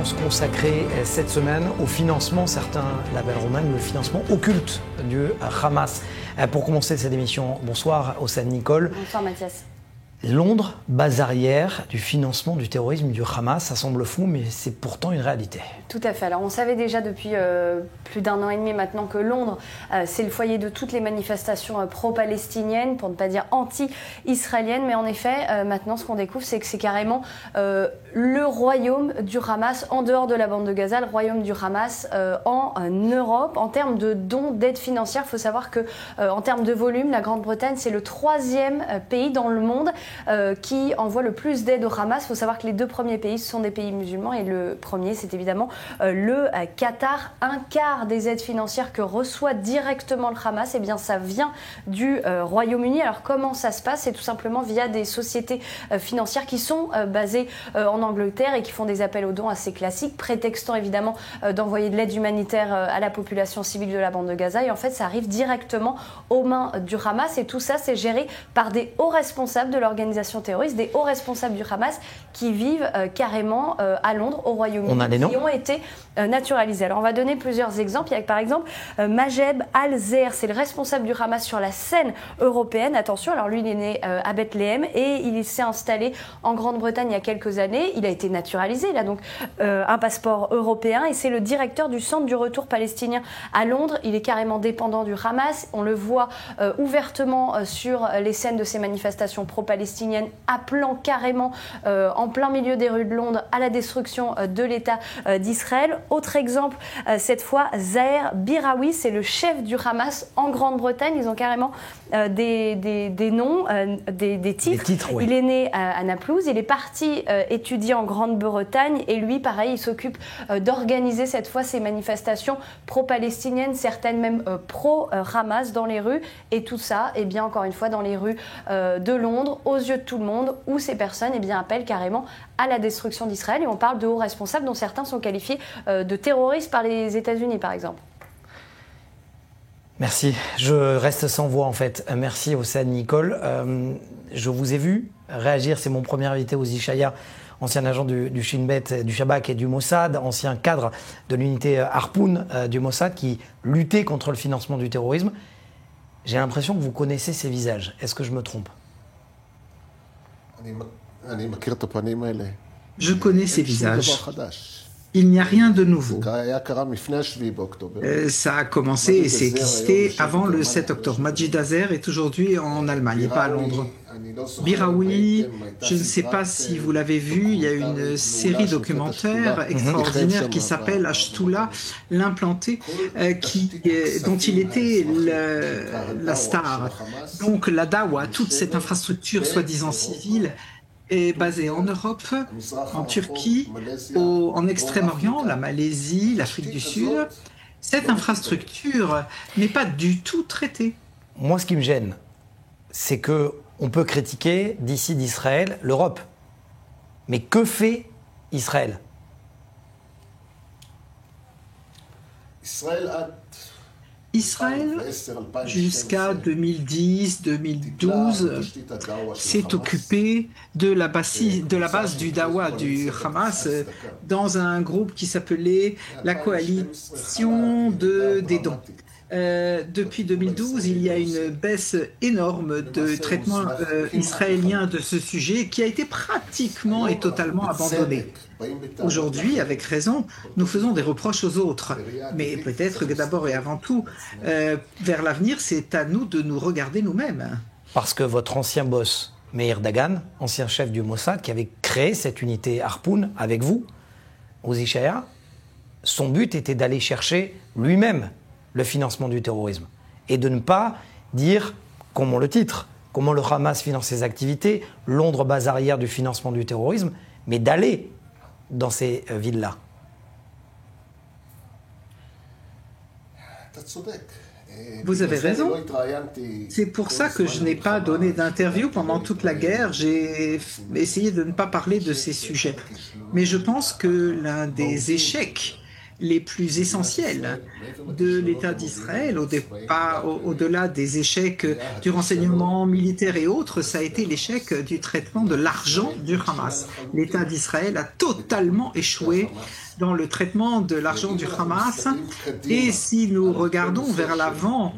séquence consacrée cette semaine au financement, certains l'appelleront même le financement occulte du Hamas. Pour commencer cette émission, bonsoir Hossein Nicol. Bonsoir Mathias. Londres, base arrière du financement du terrorisme du Hamas, ça semble fou, mais c'est pourtant une réalité. Tout à fait. Alors on savait déjà depuis plus d'un an et demi maintenant que Londres, c'est le foyer de toutes les manifestations pro-palestiniennes, pour ne pas dire anti-israéliennes. Mais en effet, maintenant ce qu'on découvre, c'est que c'est carrément le royaume du Hamas, en dehors de la bande de Gaza, le royaume du Hamas en Europe. En termes de dons, d'aide financière, il faut savoir que en termes de volume, la Grande-Bretagne, c'est le 3e pays dans le monde qui envoie le plus d'aide au Hamas. Il faut savoir que les 2 premiers pays, ce sont des pays musulmans, et le premier, c'est évidemment le Qatar. Un quart des aides financières que reçoit directement le Hamas, eh bien, ça vient du Royaume-Uni. Alors comment ça se passe? C'est tout simplement via des sociétés financières qui sont basées en Angleterre et qui font des appels aux dons assez classiques, prétextant évidemment d'envoyer de l'aide humanitaire à la population civile de la bande de Gaza. Et en fait, ça arrive directement aux mains du Hamas, et tout ça, c'est géré par des hauts responsables de l'organisation terroriste, des hauts responsables du Hamas qui vivent carrément à Londres, au Royaume-Uni, qui ont été naturalisés. Alors on va donner plusieurs exemples. Il y a par exemple Majed Al-Zeher, c'est le responsable du Hamas sur la scène européenne. Attention, alors lui il est né à Bethléem et il s'est installé en Grande-Bretagne il y a quelques années. Il a été naturalisé, il a donc un passeport européen, et c'est le directeur du centre du retour palestinien à Londres. Il est carrément dépendant du Hamas. On le voit ouvertement sur les scènes de ces manifestations pro-palestiniennes, appelant carrément en plein milieu des rues de Londres à la destruction de l'État d'Israël. Autre exemple, cette fois, Zahir Biraoui, c'est le chef du Hamas en Grande-Bretagne. Ils ont carrément des noms, des titres. Oui. Il est né à Naplouse, il est parti étudier en Grande-Bretagne, et lui, pareil, il s'occupe d'organiser cette fois ces manifestations pro-palestiniennes, certaines même pro-Hamas dans les rues, et tout ça, eh bien, encore une fois, dans les rues de Londres, aux yeux de tout le monde, où ces personnes eh bien, appellent carrément à la destruction d'Israël. Et on parle de hauts responsables dont certains sont qualifiés de terroristes par les États-Unis, par exemple. Merci. Je reste sans voix, en fait. Merci Hossein Nicol. Je vous ai vu réagir. C'est mon premier invité, Ozi Chaya, ancien agent du Shin Bet, du Shabak et du Mossad, ancien cadre de l'unité Harpoun du Mossad qui luttait contre le financement du terrorisme. J'ai l'impression que vous connaissez ces visages. Est-ce que je me trompe? Je connais ces visages. Il n'y a rien de nouveau. Ça a commencé et c'est existé avant le 7 octobre. Majed Al-Zeher est aujourd'hui en Allemagne et pas à Londres. Biraoui, je ne sais pas si vous l'avez vu, il y a une série documentaire extraordinaire qui s'appelle Ashtoula, l'implanté, dont il était la star. Donc la Dawa, toute cette infrastructure soi-disant civile, est basée en Europe, en Turquie, en Extrême-Orient, la Malaisie, l'Afrique du Sud. Cette infrastructure n'est pas du tout traitée. Moi, ce qui me gêne, c'est qu'on peut critiquer d'ici d'Israël l'Europe. Mais que fait Israël? Israël, jusqu'à 2010-2012, s'est occupé de la base du Dawa du Hamas dans un groupe qui s'appelait la coalition des dons. Depuis 2012, il y a une baisse énorme de traitement israélien de ce sujet qui a été pratiquement et totalement abandonné. Aujourd'hui, avec raison, nous faisons des reproches aux autres. Mais peut-être que d'abord et avant tout, vers l'avenir, c'est à nous de nous regarder nous-mêmes. Parce que votre ancien boss, Meir Dagan, ancien chef du Mossad, qui avait créé cette unité Harpoun avec vous, Ozi Chaya, son but était d'aller chercher lui-même le financement du terrorisme et de ne pas dire, comme on le titre, comment le Hamas finance ses activités, Londres base arrière du financement du terrorisme, mais d'aller dans ces villes-là. Vous avez raison. C'est pour ça que je n'ai pas donné d'interview pendant toute la guerre. J'ai essayé de ne pas parler de ces sujets. Mais je pense que l'un des échecs les plus essentiels de l'État d'Israël, au-delà des échecs du renseignement militaire et autres, ça a été l'échec du traitement de l'argent du Hamas. L'État d'Israël a totalement échoué dans le traitement de l'argent du Hamas. Et si nous regardons vers l'avant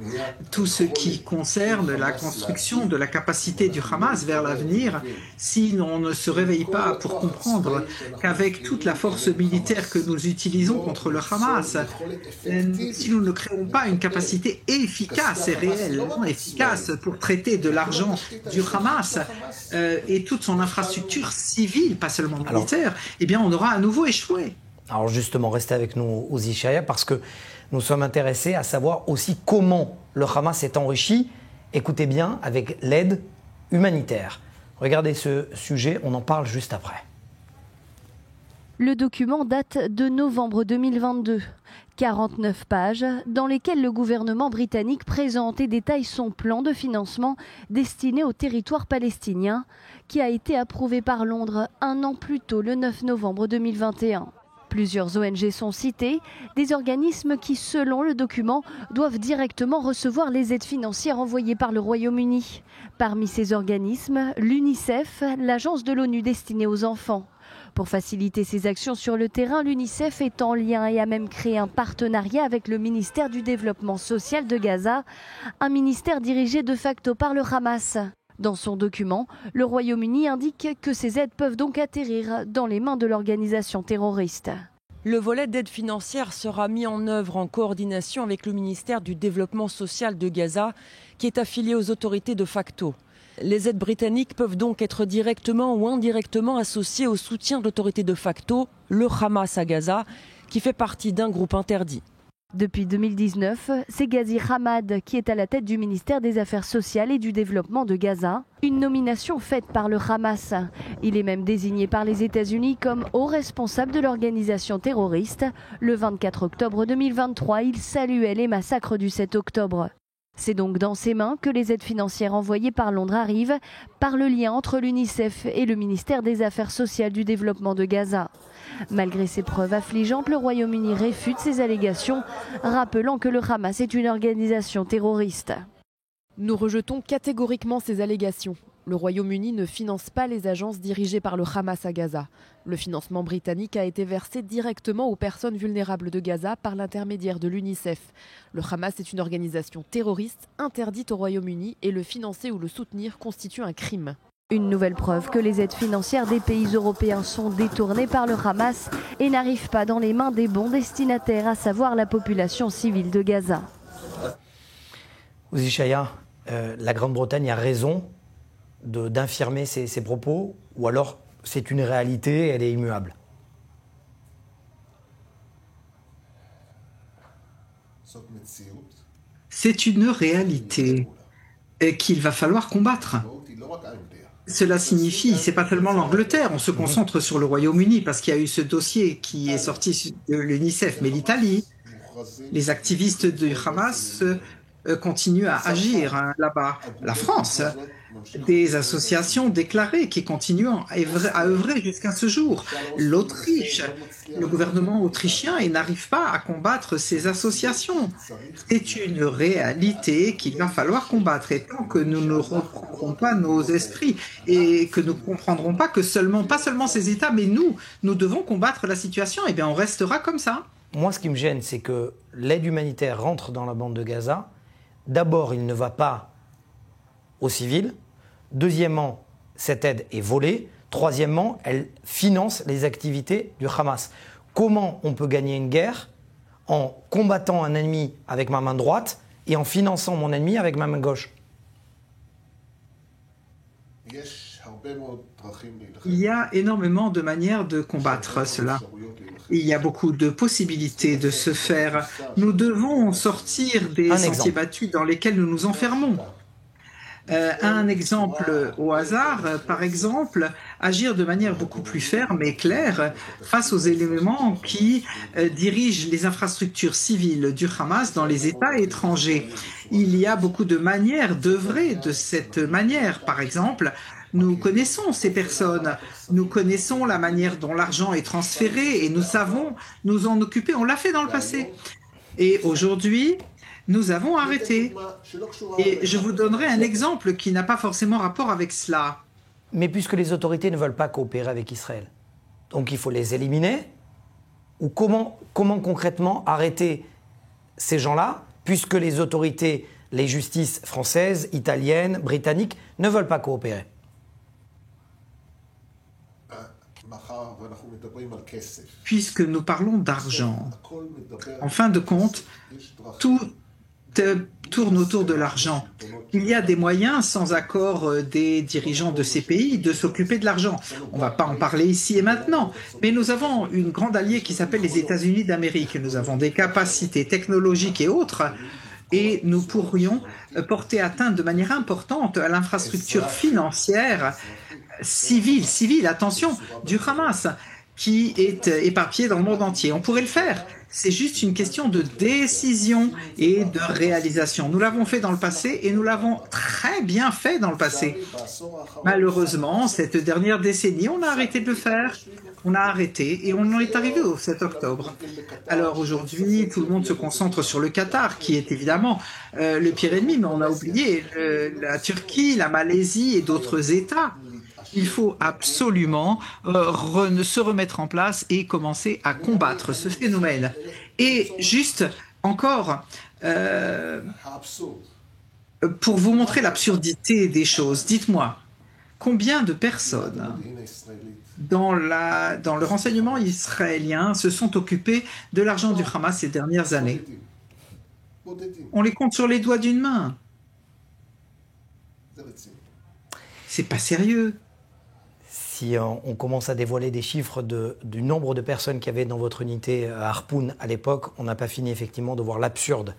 tout ce qui concerne la construction de la capacité du Hamas vers l'avenir, si on ne se réveille pas pour comprendre qu'avec toute la force militaire que nous utilisons contre le Hamas, si nous ne créons pas une capacité efficace et réellement efficace pour traiter de l'argent du Hamas et toute son infrastructure civile, pas seulement militaire, eh bien on aura à nouveau échoué. Alors justement, restez avec nous, Uzi Shaya, parce que nous sommes intéressés à savoir aussi comment le Hamas est enrichi, écoutez bien, avec l'aide humanitaire. Regardez ce sujet, on en parle juste après. Le document date de novembre 2022. 49 pages dans lesquelles le gouvernement britannique présente et détaille son plan de financement destiné au territoire palestinien qui a été approuvé par Londres un an plus tôt, le 9 novembre 2021. Plusieurs ONG sont citées, des organismes qui, selon le document, doivent directement recevoir les aides financières envoyées par le Royaume-Uni. Parmi ces organismes, l'UNICEF, l'agence de l'ONU destinée aux enfants. Pour faciliter ses actions sur le terrain, l'UNICEF est en lien et a même créé un partenariat avec le ministère du Développement social de Gaza, un ministère dirigé de facto par le Hamas. Dans son document, le Royaume-Uni indique que ces aides peuvent donc atterrir dans les mains de l'organisation terroriste. Le volet d'aide financière sera mis en œuvre en coordination avec le ministère du Développement social de Gaza, qui est affilié aux autorités de facto. Les aides britanniques peuvent donc être directement ou indirectement associées au soutien de l'autorité de facto, le Hamas à Gaza, qui fait partie d'un groupe interdit. Depuis 2019, c'est Ghazi Hamad qui est à la tête du ministère des Affaires sociales et du Développement de Gaza, une nomination faite par le Hamas. Il est même désigné par les États-Unis comme haut responsable de l'organisation terroriste. Le 24 octobre 2023, il saluait les massacres du 7 octobre. C'est donc dans ses mains que les aides financières envoyées par Londres arrivent, par le lien entre l'UNICEF et le ministère des Affaires sociales du Développement de Gaza. Malgré ces preuves affligeantes, le Royaume-Uni réfute ces allégations, rappelant que le Hamas est une organisation terroriste. Nous rejetons catégoriquement ces allégations. Le Royaume-Uni ne finance pas les agences dirigées par le Hamas à Gaza. Le financement britannique a été versé directement aux personnes vulnérables de Gaza par l'intermédiaire de l'UNICEF. Le Hamas est une organisation terroriste interdite au Royaume-Uni et le financer ou le soutenir constitue un crime. Une nouvelle preuve que les aides financières des pays européens sont détournées par le Hamas et n'arrivent pas dans les mains des bons destinataires, à savoir la population civile de Gaza. Uzi Shaya, la Grande-Bretagne a raison d'infirmer ces propos, ou alors c'est une réalité, elle est immuable? C'est une réalité qu'il va falloir combattre. Cela signifie, c'est pas seulement l'Angleterre, on se concentre sur le Royaume-Uni parce qu'il y a eu ce dossier qui est sorti de l'UNICEF, mais l'Italie, les activistes du Hamas continuent à agir là-bas. La France, des associations déclarées qui continuent à œuvrer jusqu'à ce jour. L'Autriche, le gouvernement autrichien n'arrive pas à combattre ces associations. C'est une réalité qu'il va falloir combattre. Et tant que nous ne reprendrons pas nos esprits et que nous ne comprendrons pas que pas seulement ces États, mais nous devons combattre la situation, eh bien on restera comme ça. Moi, ce qui me gêne, c'est que l'aide humanitaire rentre dans la bande de Gaza. D'abord, il ne va pas aux civils. Deuxièmement, cette aide est volée. Troisièmement, elle finance les activités du Hamas. Comment on peut gagner une guerre en combattant un ennemi avec ma main droite et en finançant mon ennemi avec ma main gauche? Il y a énormément de manières de combattre cela. Il y a beaucoup de possibilités de se faire. Nous devons sortir des sentiers battus dans lesquels nous nous enfermons. Un exemple au hasard, par exemple, agir de manière beaucoup plus ferme et claire face aux éléments qui dirigent les infrastructures civiles du Hamas dans les États étrangers. Il y a beaucoup de manières d'œuvrer de cette manière. Par exemple, nous connaissons ces personnes, nous connaissons la manière dont l'argent est transféré et nous savons nous en occuper. On l'a fait dans le passé. Et aujourd'hui, nous avons arrêté. Et je vous donnerai un exemple qui n'a pas forcément rapport avec cela. Mais puisque les autorités ne veulent pas coopérer avec Israël, donc il faut les éliminer Ou comment concrètement arrêter ces gens-là, puisque les autorités, les justices françaises, italiennes, britanniques ne veulent pas coopérer? Puisque nous parlons d'argent, en fin de compte, tout tourne autour de l'argent. Il y a des moyens, sans accord des dirigeants de ces pays, de s'occuper de l'argent. On ne va pas en parler ici et maintenant, mais nous avons une grande alliée qui s'appelle les États-Unis d'Amérique. Nous avons des capacités technologiques et autres, et nous pourrions porter atteinte de manière importante à l'infrastructure financière civile, attention, du Hamas, qui est éparpillée dans le monde entier. On pourrait le faire. C'est juste une question de décision et de réalisation. Nous l'avons fait dans le passé et nous l'avons très bien fait dans le passé. Malheureusement, cette dernière décennie, on a arrêté de le faire. On a arrêté et on en est arrivé au 7 octobre. Alors aujourd'hui, tout le monde se concentre sur le Qatar, qui est évidemment le pire ennemi, mais on a oublié la Turquie, la Malaisie et d'autres États. Il faut absolument se remettre en place et commencer à combattre ce phénomène. Et juste encore, pour vous montrer l'absurdité des choses, dites-moi, combien de personnes dans le renseignement israélien se sont occupées de l'argent du Hamas ces dernières années? On les compte sur les doigts d'une main. C'est pas sérieux. Si on commence à dévoiler des chiffres du nombre de personnes qu'il y avait dans votre unité Harpoon à l'époque, on n'a pas fini effectivement de voir l'absurde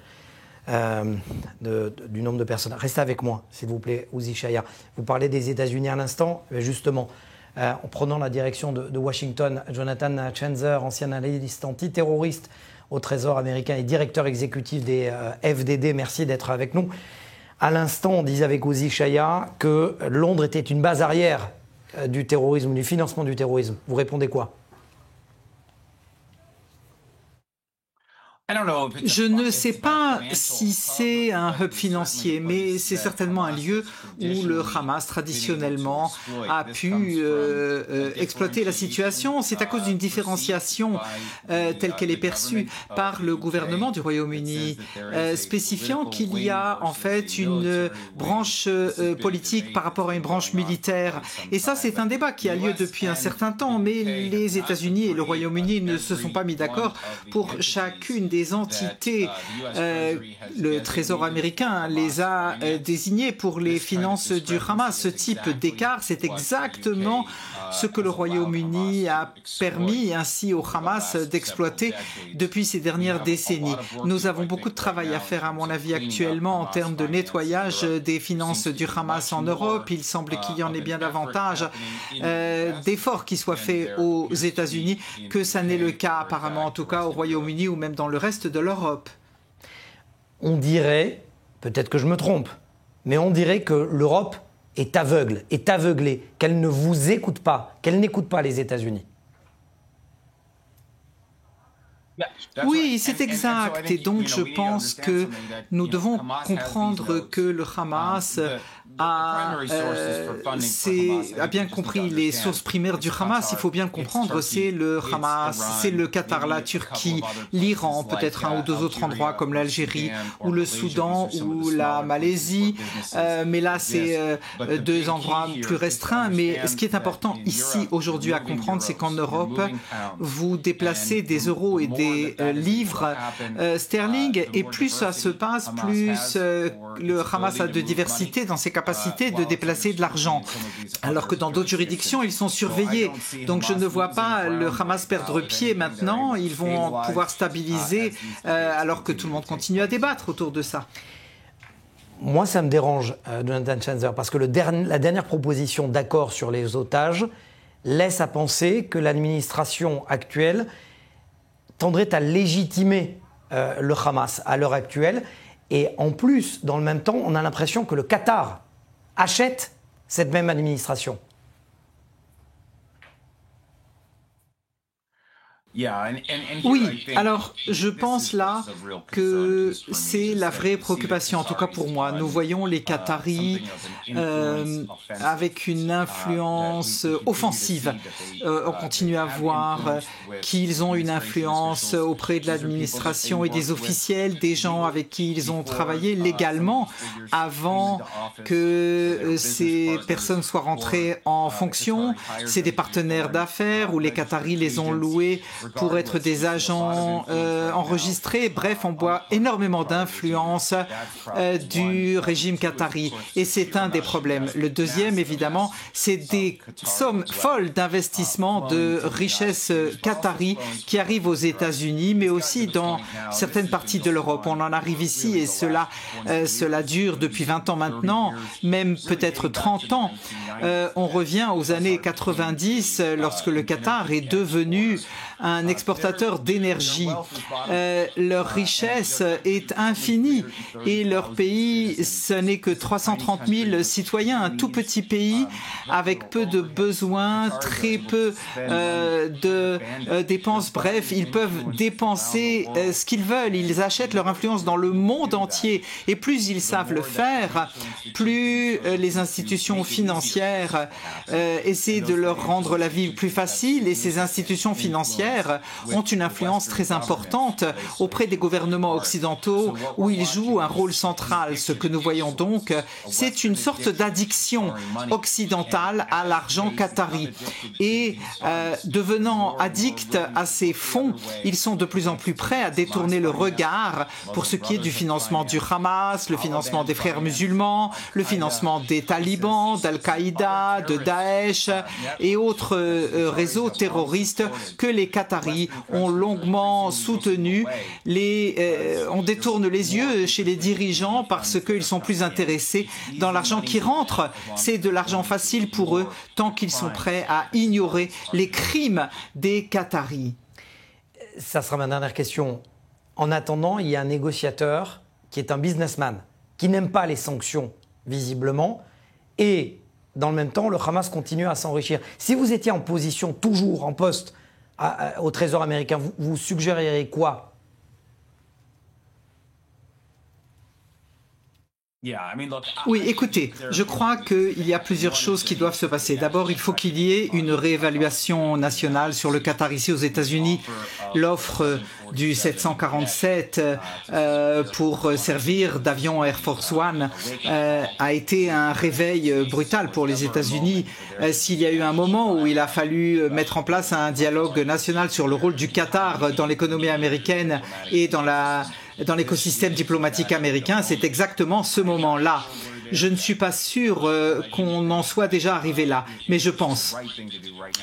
du nombre de personnes. Restez avec moi, s'il vous plaît, Uzi Chaya. Vous parlez des États-Unis à l'instant, justement, en prenant la direction de Washington, Jonathan Chenzer, ancien analyste antiterroriste au Trésor américain et directeur exécutif des FDD, merci d'être avec nous. À l'instant, on disait avec Uzi Chaya que Londres était une base arrière du terrorisme, du financement du terrorisme. Vous répondez quoi? Je ne sais pas si c'est un hub financier, mais c'est certainement un lieu où le Hamas traditionnellement a pu exploiter la situation. C'est à cause d'une différenciation telle qu'elle est perçue par le gouvernement du Royaume-Uni, spécifiant qu'il y a en fait une branche politique par rapport à une branche militaire. Et ça, c'est un débat qui a lieu depuis un certain temps, mais les États-Unis et le Royaume-Uni ne se sont pas mis d'accord pour chacune des entités. Le Trésor américain les a désignés pour les finances du Hamas. Ce type d'écart, c'est exactement ce que le Royaume-Uni a permis ainsi au Hamas d'exploiter depuis ces dernières décennies. Nous avons beaucoup de travail à faire, à mon avis, actuellement en termes de nettoyage des finances du Hamas en Europe. Il semble qu'il y en ait bien davantage d'efforts qui soient faits aux États-Unis que ça n'est le cas apparemment, en tout cas au Royaume-Uni ou même dans le reste de l'Europe. On dirait, peut-être que je me trompe, mais on dirait que l'Europe est aveugle, est aveuglée, qu'elle ne vous écoute pas, qu'elle n'écoute pas les États-Unis. Oui, c'est exact. Et donc, je pense que nous devons comprendre que le Hamas a bien compris les sources primaires du Hamas. Il faut bien le comprendre. C'est le Hamas, c'est le Qatar, la Turquie, l'Iran, peut-être un ou deux autres endroits comme l'Algérie ou le Soudan ou la Malaisie. Mais là, c'est deux endroits plus restreints. Mais ce qui est important ici, aujourd'hui, à comprendre, c'est qu'en Europe, vous déplacez des euros et des livres sterling, et plus ça se passe, plus le Hamas a de diversité dans ses capacités de déplacer de l'argent, alors que dans d'autres juridictions ils sont surveillés. Donc je ne vois pas le Hamas perdre pied maintenant. Ils vont pouvoir stabiliser alors que tout le monde continue à débattre autour de ça. Moi, ça me dérange, Jonathan Chenzer, parce que la dernière proposition d'accord sur les otages laisse à penser que l'administration actuelle tendrait à légitimer le Hamas à l'heure actuelle. Et en plus, dans le même temps, on a l'impression que le Qatar achète cette même administration. Oui, alors je pense là que c'est la vraie préoccupation, en tout cas pour moi. Nous voyons les Qataris avec une influence offensive. On continue à voir qu'ils ont une influence auprès de l'administration et des officiels, des gens avec qui ils ont travaillé légalement avant que ces personnes soient rentrées en fonction. C'est des partenaires d'affaires où les Qataris les ont loués pour être des agents enregistrés. Bref, on voit énormément d'influence du régime qatari. Et c'est un des problèmes. Le deuxième, évidemment, c'est des sommes folles d'investissement de richesses qatari qui arrivent aux États-Unis, mais aussi dans certaines parties de l'Europe. On en arrive ici et cela dure depuis 20 ans maintenant, même peut-être 30 ans. On revient aux années 90 lorsque le Qatar est devenu un exportateur d'énergie. Leur richesse est infinie et leur pays, ce n'est que 330 000 citoyens, un tout petit pays avec peu de besoins, très peu de dépenses. Bref, ils peuvent dépenser ce qu'ils veulent. Ils achètent leur influence dans le monde entier et plus ils savent le faire, plus les institutions financières essaient de leur rendre la vie plus facile et ces institutions financières ont une influence très importante auprès des gouvernements occidentaux où ils jouent un rôle central. Ce que nous voyons donc, c'est une sorte d'addiction occidentale à l'argent qatari. Et devenant addicts à ces fonds, ils sont de plus en plus prêts à détourner le regard pour ce qui est du financement du Hamas, le financement des frères musulmans, le financement des talibans, d'Al-Qaïda, de Daesh et autres réseaux terroristes que les Qataris ont longuement soutenu. On détourne les yeux chez les dirigeants parce qu'ils sont plus intéressés dans l'argent qui rentre. C'est de l'argent facile pour eux tant qu'ils sont prêts à ignorer les crimes des Qataris. Ça sera ma dernière question. En attendant, il y a un négociateur qui est un businessman, qui n'aime pas les sanctions, visiblement, et dans le même temps, le Hamas continue à s'enrichir. Si vous étiez en position, toujours en poste, au Trésor américain, vous suggéreriez quoi? Oui, écoutez, je crois qu'il y a plusieurs choses qui doivent se passer. D'abord, il faut qu'il y ait une réévaluation nationale sur le Qatar ici aux États-Unis. L'offre du 747 pour servir d'avion Air Force One a été un réveil brutal pour les États-Unis. S'il y a eu un moment où il a fallu mettre en place un dialogue national sur le rôle du Qatar dans l'économie américaine et dans l'écosystème diplomatique américain, c'est exactement ce moment-là. Je ne suis pas sûr qu'on en soit déjà arrivé là, mais je pense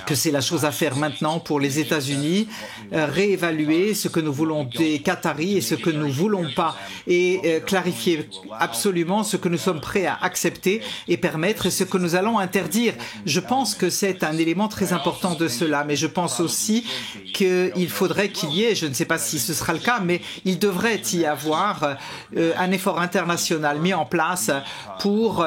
que c'est la chose à faire maintenant pour les États-Unis, réévaluer ce que nous voulons des Qataris et ce que nous ne voulons pas, et clarifier absolument ce que nous sommes prêts à accepter et permettre et ce que nous allons interdire. Je pense que c'est un élément très important de cela, mais je pense aussi qu'il faudrait qu'il y ait, je ne sais pas si ce sera le cas, mais il devrait y avoir un effort international mis en place pour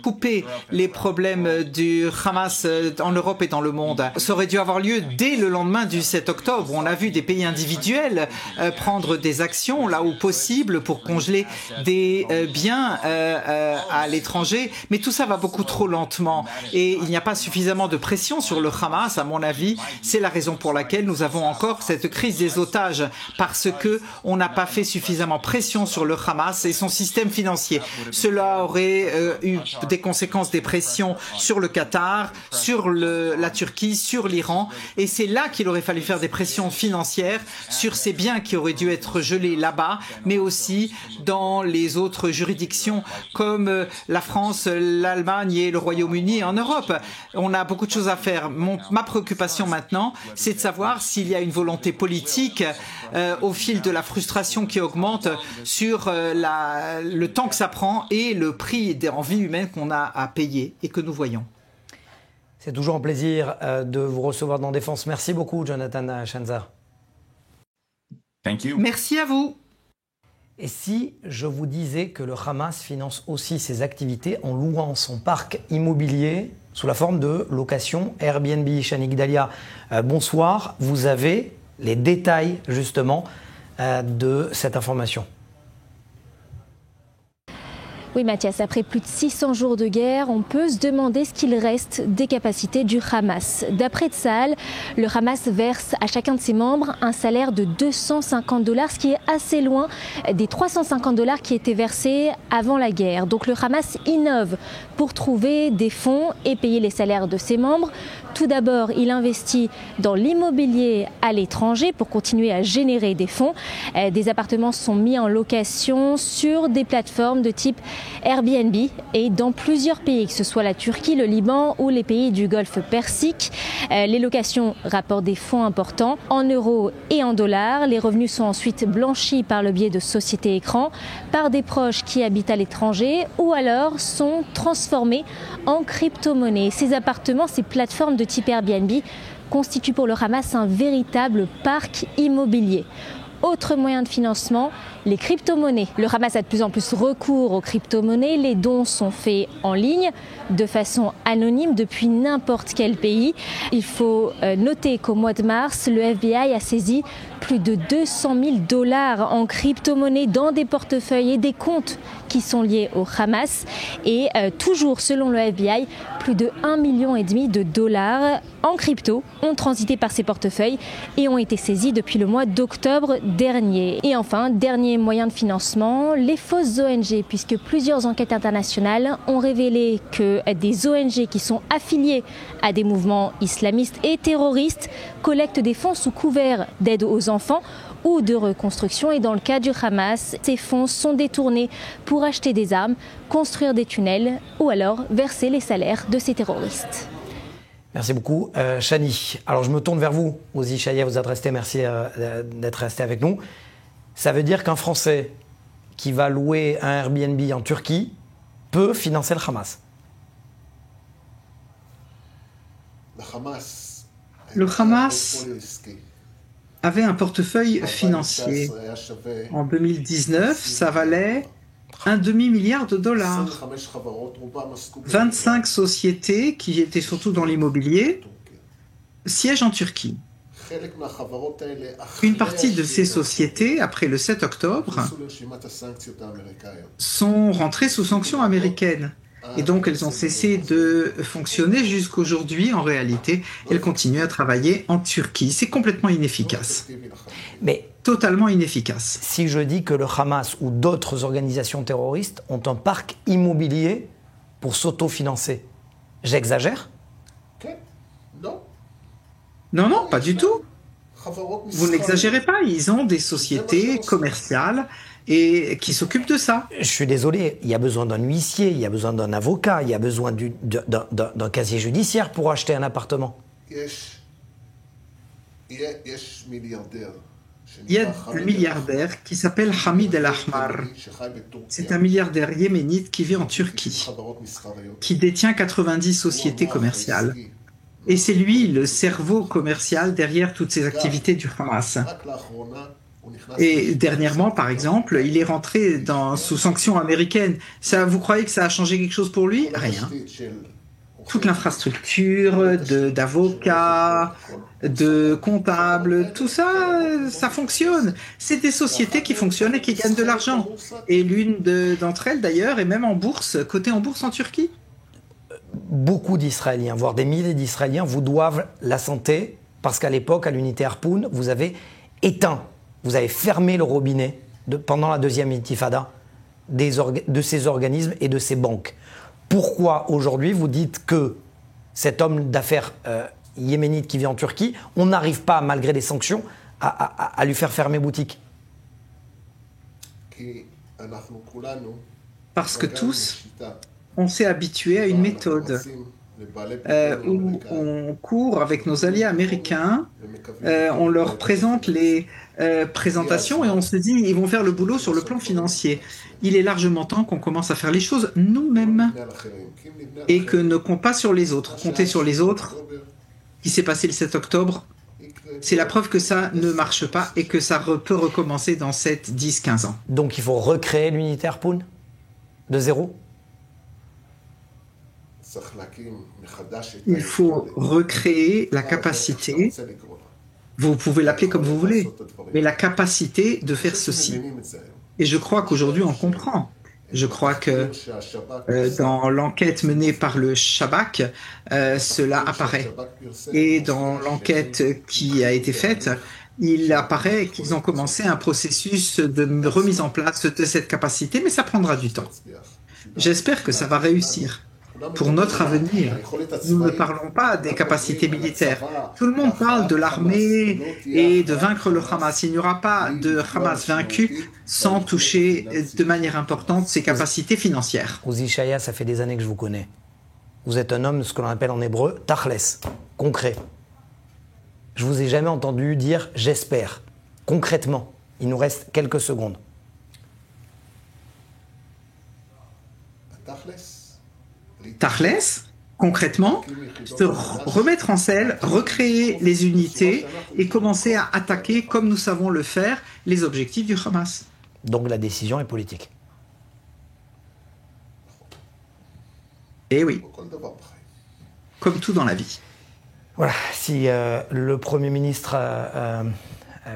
couper les problèmes du Hamas en Europe et dans le monde. Ça aurait dû avoir lieu dès le lendemain du 7 octobre. On a vu des pays individuels prendre des actions là où possible pour congeler des biens à l'étranger, mais tout ça va beaucoup trop lentement et il n'y a pas suffisamment de pression sur le Hamas, à mon avis. C'est la raison pour laquelle nous avons encore cette crise des otages, parce que on n'a pas fait suffisamment pression sur le Hamas et son système financier. Cela aurait eu des conséquences, des pressions sur le Qatar, sur la Turquie, sur l'Iran. Et c'est là qu'il aurait fallu faire des pressions financières sur ces biens qui auraient dû être gelés là-bas, mais aussi dans les autres juridictions comme la France, l'Allemagne et le Royaume-Uni en Europe. On a beaucoup de choses à faire. Ma préoccupation maintenant, c'est de savoir s'il y a une volonté politique au fil de la frustration qui augmente sur le temps que ça prend et le prix en vie humaine qu'on a à payer et que nous voyons. C'est toujours un plaisir de vous recevoir dans Défense. Merci beaucoup, Jonathan Schanzer. Merci à vous. Et si je vous disais que le Hamas finance aussi ses activités en louant son parc immobilier sous la forme de location Airbnb? Shani Gdalia, bonsoir. Vous avez les détails justement de cette information. Oui Mathias, après plus de 600 jours de guerre, on peut se demander ce qu'il reste des capacités du Hamas. D'après Tsahal, le Hamas verse à chacun de ses membres un salaire de $250, ce qui est assez loin des $350 qui étaient versés avant la guerre. Donc le Hamas innove pour trouver des fonds et payer les salaires de ses membres. Tout d'abord, il investit dans l'immobilier à l'étranger pour continuer à générer des fonds. Des appartements sont mis en location sur des plateformes de type Airbnb et dans plusieurs pays, que ce soit la Turquie, le Liban ou les pays du Golfe Persique. Les locations rapportent des fonds importants en euros et en dollars. Les revenus sont ensuite blanchis par le biais de sociétés écrans, par des proches qui habitent à l'étranger ou alors sont transformés en crypto-monnaies. Ces appartements, ces plateformes de type Airbnb constituent pour le Hamas un véritable parc immobilier. Autre moyen de financement, les crypto-monnaies. Le Hamas a de plus en plus recours aux crypto-monnaies. Les dons sont faits en ligne, de façon anonyme, depuis n'importe quel pays. Il faut noter qu'au mois de mars, le FBI a saisi plus de $200 000 en crypto-monnaies dans des portefeuilles et des comptes qui sont liés au Hamas. Et toujours selon le FBI, plus de 1,5 million de $ en crypto ont transité par ces portefeuilles et ont été saisis depuis le mois d'octobre dernier. Et enfin, dernier moyen de financement, les fausses ONG, puisque plusieurs enquêtes internationales ont révélé que des ONG qui sont affiliées à des mouvements islamistes et terroristes collectent des fonds sous couvert d'aide aux enfants ou de reconstruction. Et dans le cas du Hamas, ces fonds sont détournés pour acheter des armes, construire des tunnels ou alors verser les salaires de ces terroristes. Merci beaucoup, Shani. Alors je me tourne vers vous, Ozi Chaya, vous êtes resté, merci d'être resté avec nous. Ça veut dire qu'un Français qui va louer un Airbnb en Turquie peut financer le Hamas? Le Hamas avait un portefeuille financier. En 2019, ça valait $1,5 milliard. 25 sociétés, qui étaient surtout dans l'immobilier, siègent en Turquie. Une partie de ces sociétés, après le 7 octobre, sont rentrées sous sanctions américaines. Et donc, elles ont cessé de fonctionner jusqu'aujourd'hui. En réalité, elles continuent à travailler en Turquie. C'est complètement inefficace. Mais totalement inefficace. Si je dis que le Hamas ou d'autres organisations terroristes ont un parc immobilier pour s'autofinancer, j'exagère? Non, pas du tout. Vous n'exagérez pas. Ils ont des sociétés commerciales et qui s'occupent de ça. Je suis désolé, il y a besoin d'un huissier, il y a besoin d'un avocat, il y a besoin d'un casier judiciaire pour acheter un appartement. Il y a un milliardaire qui s'appelle Hamid El Ahmar. C'est un milliardaire yéménite qui vit en Turquie, qui détient 90 sociétés commerciales. Et c'est lui le cerveau commercial derrière toutes ces activités du Hamas. Et dernièrement, par exemple, il est rentré sous sanctions américaines. Vous croyez que ça a changé quelque chose pour lui? Rien. Toute l'infrastructure d'avocats, de comptables, tout ça, ça fonctionne. C'est des sociétés qui fonctionnent et qui gagnent de l'argent. Et l'une d'entre elles, d'ailleurs, est même en bourse, cotée en bourse en Turquie. Beaucoup d'Israéliens, voire des milliers d'Israéliens, vous doivent la santé, parce qu'à l'époque, à l'unité Harpoun, vous avez éteint, vous avez fermé le robinet pendant la deuxième intifada de ces organismes et de ces banques. Pourquoi aujourd'hui vous dites que cet homme d'affaires yéménite qui vit en Turquie, on n'arrive pas, malgré des sanctions, à lui faire fermer boutique? Parce que tous, on s'est habitué à une méthode où on court avec nos alliés américains, on leur présente les présentations et on se dit ils vont faire le boulot sur le plan financier. Il est largement temps qu'on commence à faire les choses nous-mêmes et que ne compte pas sur les autres. Compter sur les autres, ce qui s'est passé le 7 octobre, C'est la preuve que ça ne marche pas et que ça peut recommencer dans 7, 10, 15 ans. Donc il faut recréer l'unité Harpoun de zéro? Il faut recréer la capacité, vous pouvez l'appeler comme vous voulez, mais la capacité de faire ceci. Et je crois qu'aujourd'hui on comprend. Je crois que dans l'enquête menée par le Shabak, cela apparaît. Et dans l'enquête qui a été faite, il apparaît qu'ils ont commencé un processus de remise en place de cette capacité, mais ça prendra du temps. J'espère que ça va réussir. Pour notre avenir, nous ne parlons pas des capacités militaires. Tout le monde parle de l'armée et de vaincre le Hamas. Il n'y aura pas de Hamas vaincu sans toucher de manière importante ses capacités financières. Uzi Shaya, ça fait des années que je vous connais. Vous êtes un homme de ce que l'on appelle en hébreu tachles, concret. Je vous ai jamais entendu dire « j'espère ». Concrètement, il nous reste quelques secondes. Tachles, concrètement, se remettre en selle, recréer les unités et commencer à attaquer, comme nous savons le faire, les objectifs du Hamas. Donc la décision est politique. Eh oui, comme tout dans la vie. Voilà, si le Premier ministre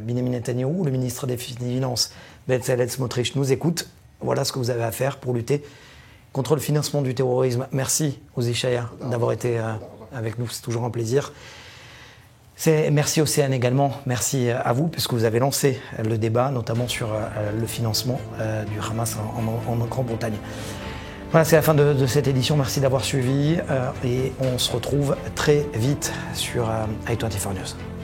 Benjamin Netanyahou, le ministre des Finances Bezalel Smotrich nous écoute, voilà ce que vous avez à faire pour lutter contre le financement du terrorisme. Merci Uzi Shaya d'avoir été avec nous, c'est toujours un plaisir. Merci Océane également, merci à vous puisque vous avez lancé le débat, notamment sur le financement du Hamas en Grande-Bretagne. Voilà, c'est la fin de cette édition, merci d'avoir suivi et on se retrouve très vite sur i24 News.